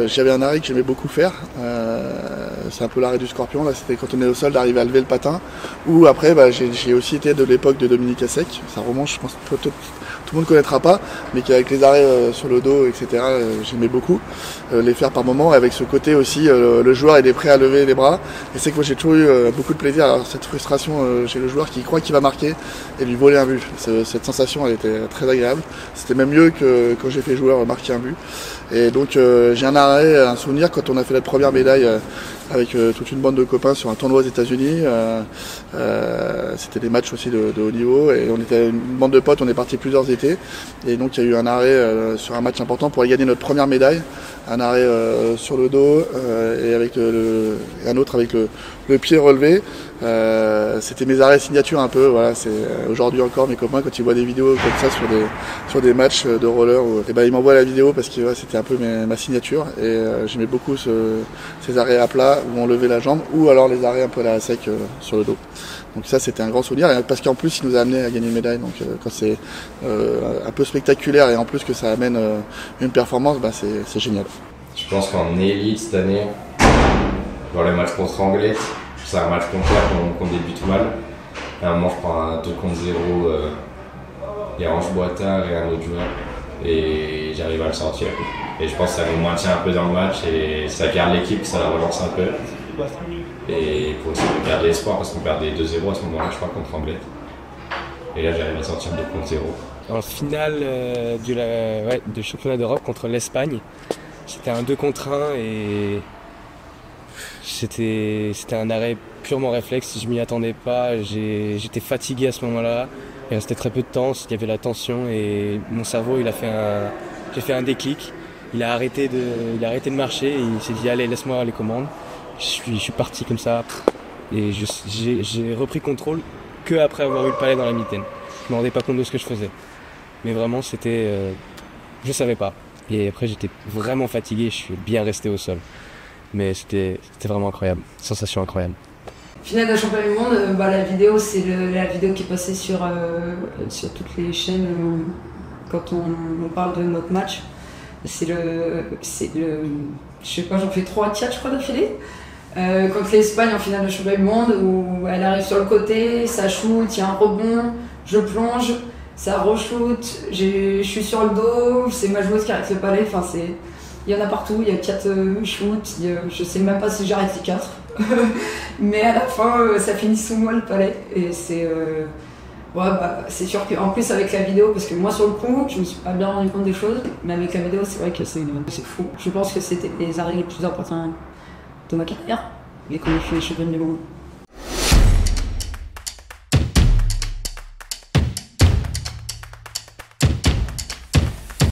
j'avais un arrêt que j'aimais beaucoup faire. C'est un peu l'arrêt du scorpion, là, c'était quand on est au sol d'arriver à lever le patin. Ou après, j'ai aussi été de l'époque de Dominique Assec. Ça remonte, je pense que tout le monde ne connaîtra pas, mais qu'avec les arrêts sur le dos, etc., j'aimais beaucoup les faire par moment. Avec ce côté aussi, le joueur il est prêt à lever les bras. Et c'est que moi j'ai toujours eu beaucoup de plaisir. Alors cette frustration chez le joueur qui croit qu'il va marquer et lui voler un but. Cette sensation, elle était très agréable. C'était même mieux que quand j'ai fait joueur marquer un but. Et donc j'ai un souvenir quand on a fait la première médaille avec toute une bande de copains sur un tournoi aux États-Unis. C'était des matchs aussi de haut niveau et on était une bande de potes, on est parti plusieurs étés et donc il y a eu un arrêt sur un match important pour aller gagner notre première médaille, un arrêt sur le dos et avec un autre avec le pied relevé. C'était mes arrêts signature un peu, voilà, c'est aujourd'hui encore mes copains quand ils voient des vidéos comme ça sur des matchs de roller, ils m'envoient la vidéo parce que c'était un peu ma signature et j'aimais beaucoup ces arrêts à plat où on levait la jambe ou alors les arrêts un peu à la sec sur le dos. Donc ça c'était un grand souvenir parce qu'en plus il nous a amené à gagner une médaille, donc quand c'est un peu spectaculaire et en plus que ça amène une performance, c'est génial. Je pense qu'en élite cette année, dans les matchs contre Anglais, c'est un match contraire qu'on débute mal. À un moment, je prends un 2 contre 0, il y a Ange Boitard et un autre joueur, et j'arrive à le sortir. Et je pense que ça nous maintient un peu dans le match et ça garde l'équipe, ça la relance un peu. Et pour essayer de garder l'espoir, parce qu'on perdait 2-0 à ce moment-là, je crois, contre Anglais. Et là, j'arrive à sortir 2 contre 0. En finale du championnat d'Europe contre l'Espagne, c'était un 2 contre 1 et c'était un arrêt purement réflexe, je m'y attendais pas, j'étais fatigué à ce moment-là, il restait très peu de temps, il y avait la tension et mon cerveau j'ai fait un déclic, il a arrêté de marcher et il s'est dit allez laisse-moi les commandes, je suis parti comme ça et j'ai repris contrôle que après avoir eu le palais dans la mitaine, je me rendais pas compte de ce que je faisais, mais vraiment je savais pas et après j'étais vraiment fatigué, je suis bien resté au sol. Mais c'était vraiment incroyable, sensation incroyable. Finale de championnat du monde, la vidéo c'est la vidéo qui est passée sur toutes les chaînes quand on parle de notre match. C'est le je sais pas, j'en fais 3-4 je crois d'affilée. Contre l'Espagne en finale de championnat du monde où elle arrive sur le côté, ça shoot, il y a un rebond, je plonge, ça re-shoot, je suis sur le dos, c'est ma joueuse qui arrête le palais, enfin il y en a partout, il y a 4 shoots, je sais même pas si j'arrête les 4. Mais à la fin, ça finit sous moi le palais. Et c'est sûr qu'en plus avec la vidéo, parce que moi sur le coup, je me suis pas bien rendu compte des choses, mais avec la vidéo, c'est vrai que c'est fou. Je pense que c'était les arrêts les plus importants de ma carrière, et qu'on ait fait les championnats du monde.